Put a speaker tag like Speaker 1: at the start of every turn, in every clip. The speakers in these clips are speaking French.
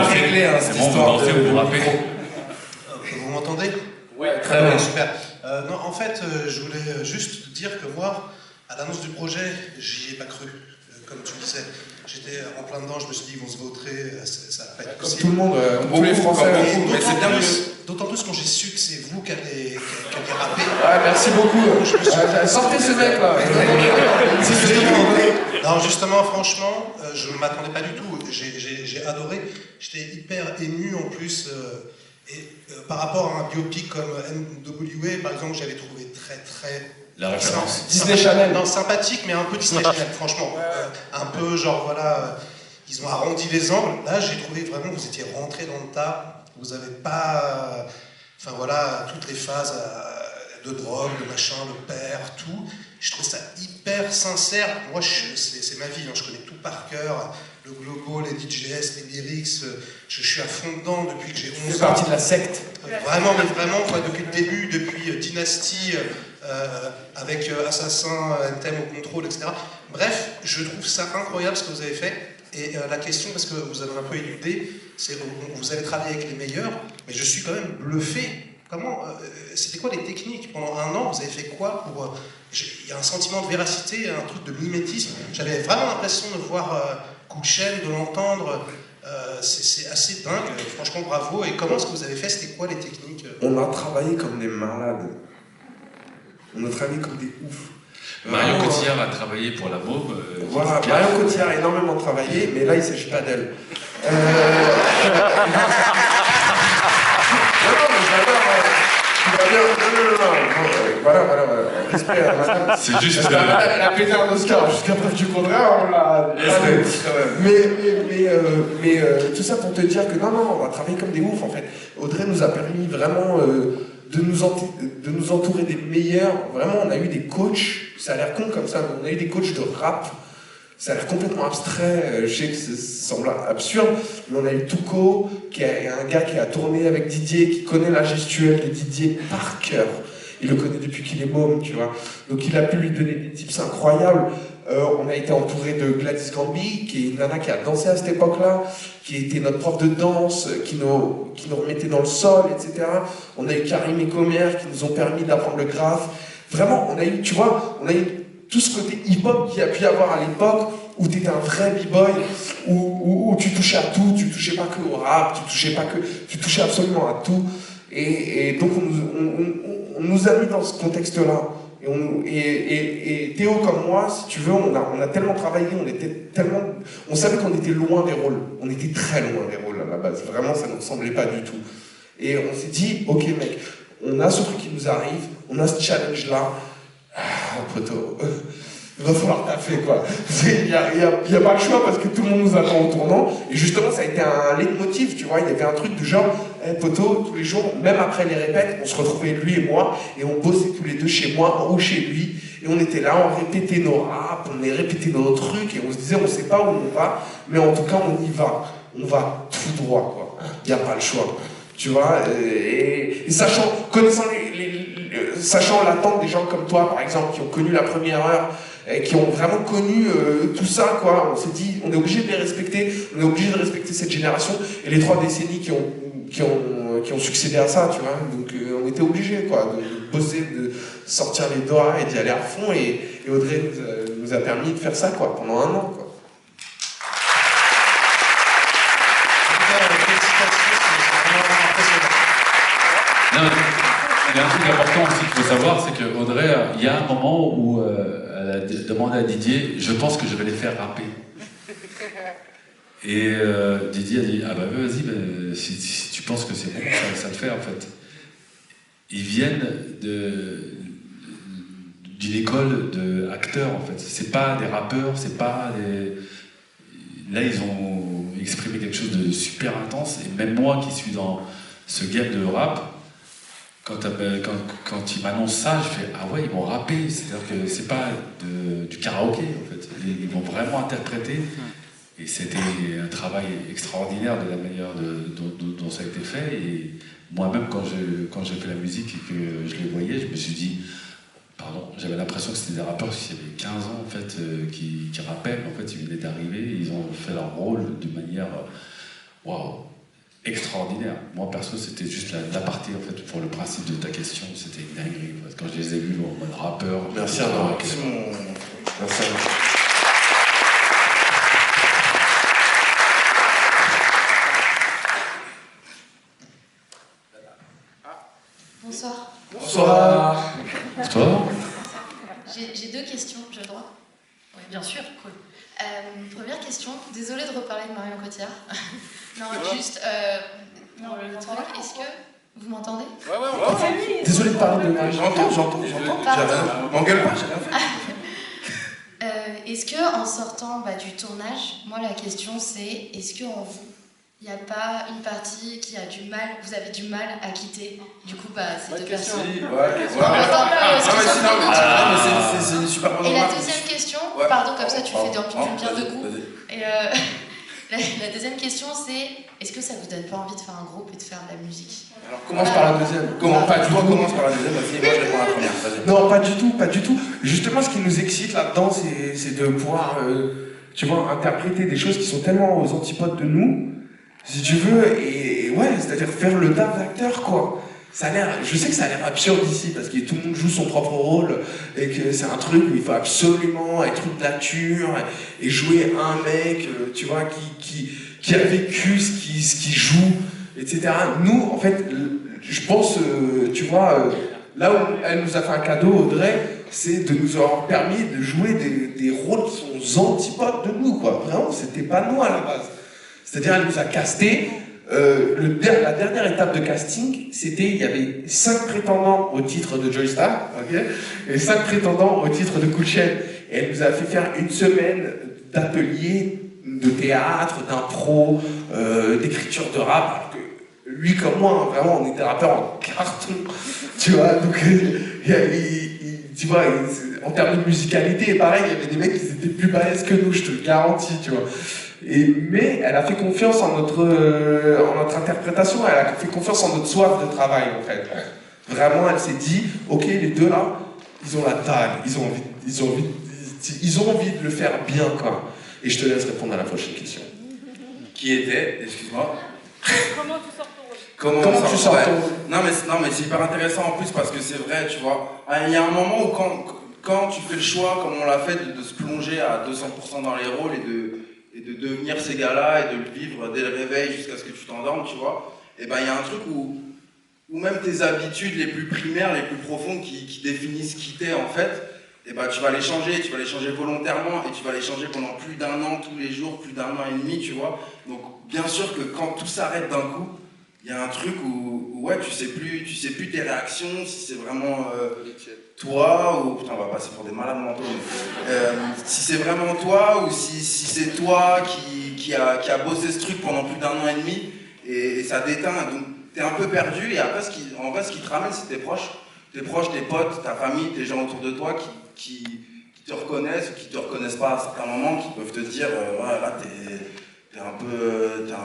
Speaker 1: danser.
Speaker 2: réglé, hein,
Speaker 1: C'est bon, vous dansez ou vous rappez.
Speaker 3: Vous m'entendez?
Speaker 2: Ouais, très bien.
Speaker 3: Super. Non, en fait, je voulais juste dire que moi, à l'annonce du projet, j'y ai pas cru. Comme tu disais, j'étais en plein dedans, je me suis dit, ils vont se vautrer, ça va pas être possible.
Speaker 2: Comme tout le monde, tous les Français.
Speaker 3: Et
Speaker 2: c'est bien mieux.
Speaker 3: d'autant plus quand j'ai su que c'est vous qui allez rapper.
Speaker 2: Ouais, merci beaucoup. Sortez ce mec là.
Speaker 3: Non, justement, franchement, je ne m'attendais pas du tout. J'ai adoré. J'étais hyper ému en plus. Par rapport à un biopic comme NWA, par exemple, j'avais trouvé très.
Speaker 1: La référence.
Speaker 2: Disney Channel.
Speaker 3: Non, sympathique, mais un peu Disney Channel, franchement. Un peu genre, voilà, ils ont arrondi les angles. Là, j'ai trouvé vraiment que vous étiez rentré dans le tas. Vous n'avez pas. Enfin voilà, toutes les phases de drogue, de machin, de père, tout. Je trouve ça hyper sincère. Moi, c'est ma vie, hein. Je connais tout par cœur. Le globo, les DJs, les lyrics. Je suis à fond dedans depuis que j'ai 11 ans.
Speaker 2: C'est partie de la secte.
Speaker 3: Vraiment, mais vraiment, quoi, depuis le début, depuis Dynasty, avec Assassin, NTM au contrôle, etc. Bref, je trouve ça incroyable ce que vous avez fait. Et la question, parce que vous avez un peu éludé, c'est vous avez travaillé avec les meilleurs, mais je suis quand même bluffé. Comment c'était quoi les techniques? Pendant un an, vous avez fait quoi pour... Il y a un sentiment de véracité, un truc de mimétisme. J'avais vraiment l'impression de voir coup de chaîne, de l'entendre. C'est assez dingue. Franchement, bravo. Et comment est-ce que vous avez fait? C'était quoi les techniques?
Speaker 2: On a travaillé comme des malades. On a travaillé comme des oufs.
Speaker 1: Marion Cotillard a travaillé pour la Môme.
Speaker 2: Voilà, Marion Cotillard a énormément travaillé, mais là il ne s'agit pas d'elle. Non, mais j'adore. Voilà. Respect à madame.
Speaker 1: C'est juste.
Speaker 2: Elle a pété un Oscar, jusqu'à preuve du contraire, on l'a. Mais tout ça pour te dire que non, on a travaillé comme des oufs en fait. Audrey nous a permis vraiment de nous entourer des meilleurs. Vraiment, on a eu des coachs, ça a l'air con comme ça, mais on a eu des coachs de rap. Ça a l'air complètement abstrait, je sais que ça semble absurde, mais on a eu Touko, qui est un gars qui a tourné avec Didier, qui connaît la gestuelle de Didier par cœur. Il le connaît depuis qu'il est môme, tu vois. Donc il a pu lui donner des tips incroyables. On a été entouré de Gladys Gambi, qui est une nana qui a dansé à cette époque-là, qui était notre prof de danse, qui nous remettait dans le sol, etc. On a eu Karim et Comer, qui nous ont permis d'apprendre le graphe. Vraiment, on a eu, tu vois, on a eu tout ce côté hip-hop qu'il y a pu y avoir à l'époque, où tu étais un vrai b-boy, où tu touchais à tout, tu touchais pas que au rap, tu touchais absolument à tout. Et donc on nous a mis dans ce contexte-là. Et Théo comme moi, si tu veux, on a tellement travaillé, on savait qu'on était loin des rôles. On était très loin des rôles à la base. Vraiment, ça ne nous semblait pas du tout. Et on s'est dit, ok mec, on a ce truc qui nous arrive, on a ce challenge-là. Poteau, il va falloir taffer quoi. Il n'y a pas le choix parce que tout le monde nous attend au tournant. Et justement, ça a été un leitmotiv, tu vois. Il y avait un truc du genre, poteau, tous les jours, même après les répètes, on se retrouvait lui et moi, et on bossait tous les deux chez moi ou chez lui. Et on était là, on répétait nos raps, on répétait nos trucs, et on se disait, on ne sait pas où on va, mais en tout cas, on y va. On va tout droit, quoi. Il n'y a pas le choix. Tu vois, et sachant, sachant l'attente des gens comme toi, par exemple, qui ont connu la première heure, et qui ont vraiment connu tout ça, quoi. On s'est dit, on est obligé de les respecter, on est obligé de respecter cette génération, et les 3 décennies qui ont succédé à ça, tu vois. Donc on était obligé, quoi, de bosser, de sortir les doigts et d'y aller à fond, et Audrey nous a permis de faire ça, quoi, pendant un an, quoi.
Speaker 1: Non, il y a un truc important aussi qu'il faut savoir, c'est que Audrey, il y a un moment où elle a demandé à Didier, je pense que je vais les faire rapper. Et Didier a dit, ah bah vas-y, bah, si tu penses que c'est bon, ça le fait en fait. Ils viennent d'une école d'acteurs en fait. C'est pas des rappeurs, c'est pas des... Là, ils ont exprimé quelque chose de super intense, et même moi qui suis dans ce game de rap, quand ils m'annoncent ça, je fais ah ouais, ils vont rapper, c'est-à-dire que c'est pas du karaoké en fait, ils vont vraiment interpréter, et c'était un travail extraordinaire de la manière dont ça a été fait. Et moi-même quand j'ai fait la musique et que je les voyais, je me suis dit pardon, j'avais l'impression que c'était des rappeurs qui avaient 15 ans en fait, qui rappaient, mais en fait ils venaient d'arriver, ils ont fait leur rôle de manière waouh. extraordinaires. Moi, perso, c'était juste la partie, en fait, pour le principe de ta question, c'était une dinguerie. En fait. Quand je les ai vus en mode rappeur...
Speaker 2: Merci à toi. Merci à vous.
Speaker 4: Bonsoir.
Speaker 2: Bonsoir.
Speaker 1: Bonsoir.
Speaker 4: J'ai deux questions, j'ai le droit? Oui, bien sûr, cool. Première question, désolée de reparler de Marion Cotillard. Non, juste, non, le truc, est-ce que vous m'entendez?
Speaker 5: Ouais, on t'entend.
Speaker 2: Désolé de parler de Marion. J'entends. M'engueule pas, j'ai rien fait.
Speaker 4: Est-ce que en sortant du tournage, moi la question c'est, est-ce qu'en vous, il n'y a pas une partie qui a du mal, vous avez du mal à quitter, du coup, ces deux personnes?
Speaker 5: C'est une super bonne
Speaker 4: Et la
Speaker 5: remarque.
Speaker 4: deuxième question,
Speaker 5: Ouais.
Speaker 4: pardon, comme ça tu fais bien de coup.
Speaker 5: Vas-y.
Speaker 4: Et la deuxième question c'est, est-ce que ça vous donne pas envie de faire un groupe et de faire de la musique?
Speaker 2: Alors commence par la deuxième.
Speaker 5: Commence par la deuxième, vas-y, moi je réponds à la première. Vas-y.
Speaker 2: Non, pas du tout. Justement, ce qui nous excite là-dedans, c'est de pouvoir, tu vois, interpréter des choses qui sont tellement aux antipodes de nous, si tu veux, et ouais, c'est-à-dire faire le taf d'acteur, quoi. Ça a l'air, je sais que ça a l'air absurde ici, parce que tout le monde joue son propre rôle, et que c'est un truc où il faut absolument être une nature, et jouer un mec, tu vois, qui a vécu ce qui joue, etc. Nous, en fait, je pense, tu vois, là où elle nous a fait un cadeau, Audrey, c'est de nous avoir permis de jouer des rôles qui sont aux antipodes de nous, quoi. Vraiment, c'était pas nous à la base. C'est-à-dire, elle nous a casté. La dernière étape de casting, c'était, il y avait 5 prétendants au titre de Joystar, ok, et 5 prétendants au titre de Cool Chain. Et elle nous a fait faire une semaine d'ateliers de théâtre, d'impro, d'écriture de rap, alors que lui comme moi, vraiment, on était rappeurs en carton, tu vois, donc tu vois, en termes de musicalité, pareil, il y avait des mecs qui étaient plus balèzes que nous, je te le garantis, tu vois. Mais elle a fait confiance en notre interprétation, elle a fait confiance en notre soif de travail, en fait. Vraiment, elle s'est dit, ok, les deux là, ils ont la dalle, ils ont envie de le faire bien, quoi. Et je te laisse répondre à la prochaine question.
Speaker 5: Qui était, excuse-moi.
Speaker 6: Comment tu sors ton rôle?
Speaker 2: Comment tu sors ton rôle?
Speaker 5: Non mais c'est hyper intéressant en plus parce que c'est vrai, tu vois. Il y a un moment où quand tu fais le choix, comme on l'a fait, de se plonger à 200% dans les rôles et de devenir ces gars-là et de le vivre dès le réveil jusqu'à ce que tu t'endormes, tu vois. Et ben il y a un truc où même tes habitudes les plus primaires, les plus profondes qui définissent qui t'es en fait, et ben tu vas les changer volontairement et tu vas les changer pendant plus d'un an, tous les jours, plus d'un an et demi, tu vois. Donc bien sûr que quand tout s'arrête d'un coup, il y a un truc où ouais, tu sais plus tes réactions, si c'est vraiment toi, ou putain, on va passer pour des malades mentaux, mais, si c'est vraiment toi, ou si c'est toi qui a bossé ce truc pendant plus d'un an et demi, et ça déteint, donc t'es un peu perdu, et après, en vrai, ce qui te ramène, c'est tes proches, tes potes, ta famille, tes gens autour de toi qui te reconnaissent, ou qui te reconnaissent pas à certains moments, qui peuvent te dire, ouais, là, t'es un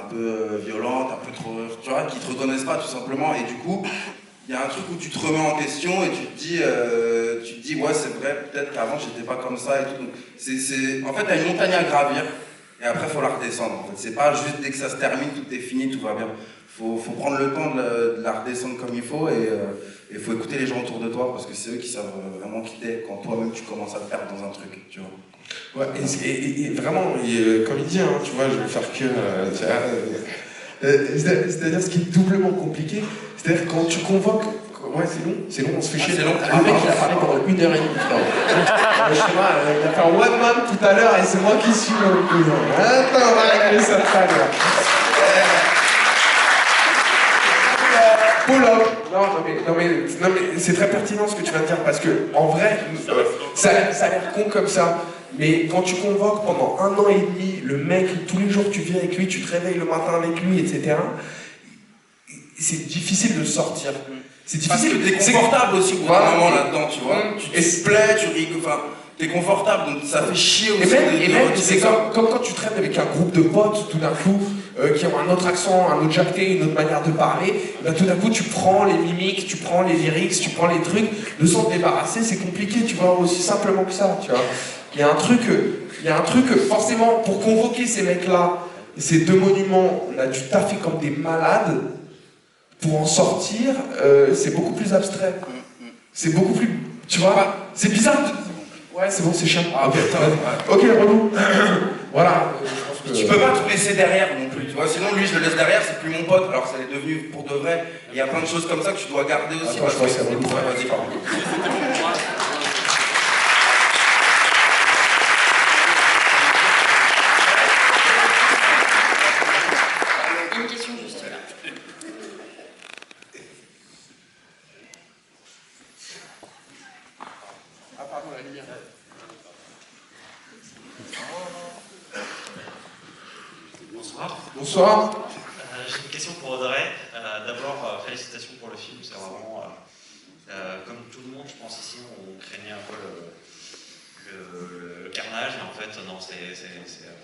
Speaker 5: peu violent, t'es un peu trop, tu vois, qui te reconnaissent pas tout simplement, et du coup, il y a un truc où tu te remets en question et tu te dis ouais, c'est vrai, peut-être qu'avant j'étais pas comme ça et tout. Donc, en fait, t'as une montagne à gravir et après faut la redescendre. En fait, c'est pas juste dès que ça se termine, tout est fini, tout va bien. Faut prendre le temps de la redescendre comme il faut et faut écouter les gens autour de toi parce que c'est eux qui savent vraiment qui t'es quand toi-même tu commences à te perdre dans un truc, tu vois.
Speaker 2: Ouais, et vraiment, comme il dit, hein, tu vois, je vais faire que... c'est-à-dire ce qui est doublement compliqué, c'est-à-dire quand tu convoques... Ouais, c'est long, on se fait chier.
Speaker 5: C'est long.
Speaker 2: Le mec, il a parlé pendant 1h30, frère. Je sais pas, il a fait un one man tout à l'heure et c'est moi qui suis le président. Attends, on va régler ça tout à l'heure. Pull-up. Non mais c'est très pertinent ce que tu viens de dire parce que en vrai, ça a l'air con comme ça. Mais quand tu convoques pendant 1 an et demi le mec, tous les jours tu viens avec lui, tu te réveilles le matin avec lui, etc. C'est difficile de sortir. C'est difficile.
Speaker 5: Parce que t'es confortable aussi au bout d'un moment là-dedans, tu vois. Tu te plais, tu rigoles, enfin, t'es confortable, donc ça fait chier aussi.
Speaker 2: Et même c'est comme quand tu traînes avec un groupe de potes, tout d'un coup, qui ont un autre accent, un autre jacté, une autre manière de parler, bah, tout d'un coup tu prends les mimiques, tu prends les lyrics, tu prends les trucs, de s'en débarrasser, c'est compliqué, tu vois, aussi simplement que ça, tu vois. Il y a un truc, forcément, pour convoquer ces mecs-là, Et ces deux monuments, on a dû taffer comme des malades pour en sortir. C'est beaucoup plus abstrait. C'est beaucoup plus... Tu vois, c'est bizarre. Ouais, c'est bon, c'est chiant.
Speaker 5: Ah,
Speaker 2: Ok,
Speaker 5: putain,
Speaker 2: ok, relou. Voilà. Je pense que...
Speaker 5: Tu peux pas tout laisser derrière non plus, tu vois. Sinon, lui, je le laisse derrière, c'est plus mon pote. Alors, ça est devenu pour de vrai. Il y a plein de choses comme ça que tu dois garder aussi.
Speaker 2: Attends, je crois que c'est relou.
Speaker 5: Ouais, vas-y, pardon.
Speaker 4: Une question juste là.
Speaker 5: Ah, pardon, la lumière.
Speaker 7: Bonsoir.
Speaker 2: Bonsoir.
Speaker 7: J'ai une question pour Audrey. D'abord, félicitations pour le film. C'est vraiment, comme tout le monde, je pense ici, on craignait un peu le carnage. Et en fait, non, c'est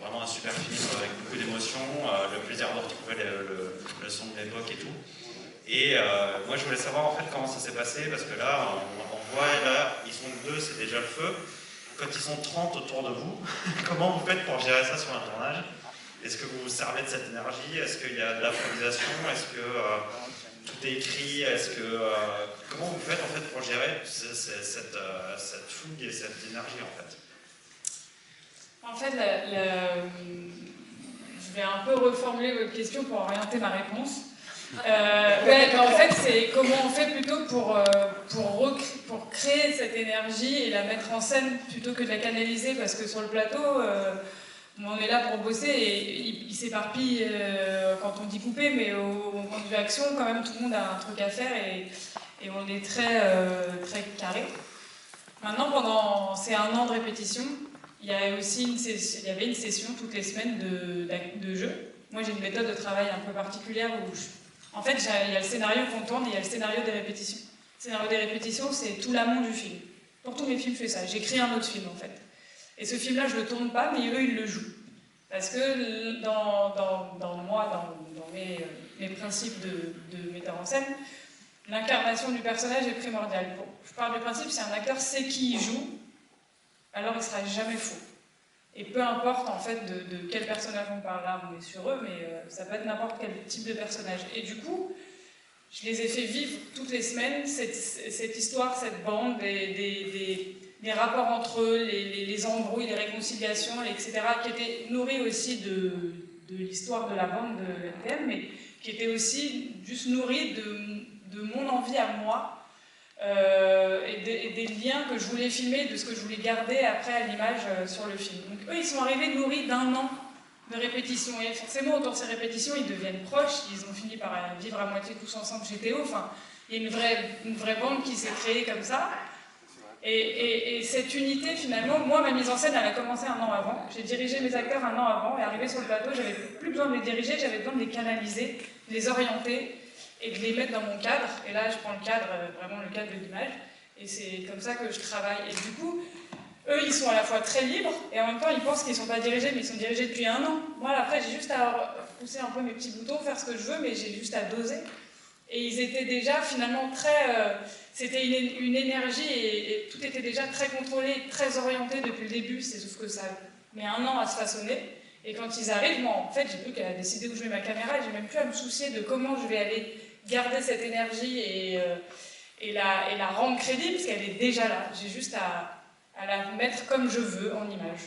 Speaker 7: vraiment un super film avec beaucoup d'émotions. Le plaisir de retrouver le son de l'époque et tout. Et moi, je voulais savoir en fait comment ça s'est passé, parce que là, on voit, là, ils sont deux, c'est déjà le feu. Quand ils sont 30 autour de vous, comment vous faites pour gérer ça sur un tournage? Est-ce que vous vous servez de cette énergie? Est-ce qu'il y a de l'improvisation? Est-ce que tout est écrit? Comment vous faites en fait pour gérer cette fougue et cette énergie en fait?
Speaker 6: En fait, je vais un peu reformuler votre question pour orienter ma réponse. En fait, c'est comment on fait plutôt pour créer cette énergie et la mettre en scène plutôt que de la canaliser, parce que sur le plateau, on est là pour bosser et il s'éparpille quand on dit couper, mais au point de vue action, quand même, tout le monde a un truc à faire et on est très carré. Maintenant, pendant ces 1 an de répétition, il y avait une session toutes les semaines de jeu. Moi, j'ai une méthode de travail un peu particulière où, en fait, il y a le scénario qu'on tourne et il y a le scénario des répétitions. Le scénario des répétitions, c'est tout l'amont du film. Pour tous mes films, je fais ça. J'écris un autre film, en fait. Et ce film-là, je ne le tourne pas, mais eux, ils le jouent. Parce que dans mes principes de metteur en scène, l'incarnation du personnage est primordiale. Je parle du principe, si un acteur sait qui il joue, alors il ne sera jamais faux. Et peu importe en fait de quel personnage on parle, là on est sur eux, mais ça peut être n'importe quel type de personnage. Et du coup, je les ai fait vivre toutes les semaines, cette histoire, cette bande, des rapports entre eux, les embrouilles, les réconciliations, etc., qui étaient nourris aussi de l'histoire de la bande de NTM, mais qui étaient aussi juste nourris de mon envie à moi, et des liens que je voulais filmer, de ce que je voulais garder après à l'image sur le film. Donc eux, ils sont arrivés nourris d'1 an de répétitions, et forcément autour de ces répétitions, ils deviennent proches, ils ont fini par vivre à moitié tous ensemble chez Théo, enfin, il y a une vraie bande qui s'est créée comme ça. Et cette unité, finalement, moi, ma mise en scène, elle a commencé 1 an avant. J'ai dirigé mes acteurs 1 an avant, et arrivé sur le plateau, j'avais plus besoin de les diriger, j'avais besoin de les canaliser, de les orienter, et de les mettre dans mon cadre. Et là, je prends le cadre, vraiment le cadre de l'image, et c'est comme ça que je travaille. Et du coup, eux, ils sont à la fois très libres, et en même temps, ils pensent qu'ils ne sont pas dirigés, mais ils sont dirigés depuis 1 an. Moi, après, j'ai juste à pousser un peu mes petits boutons, faire ce que je veux, mais j'ai juste à doser. Et ils étaient déjà finalement très... c'était une énergie et tout était déjà très contrôlé, très orienté depuis le début, c'est sauf que ça met 1 an à se façonner. Et quand ils arrivent, moi en fait, j'ai plus qu'à décider où je mets ma caméra, et j'ai même plus à me soucier de comment je vais aller garder cette énergie et la rendre crédible, parce qu'elle est déjà là. J'ai juste à la mettre comme je veux en image.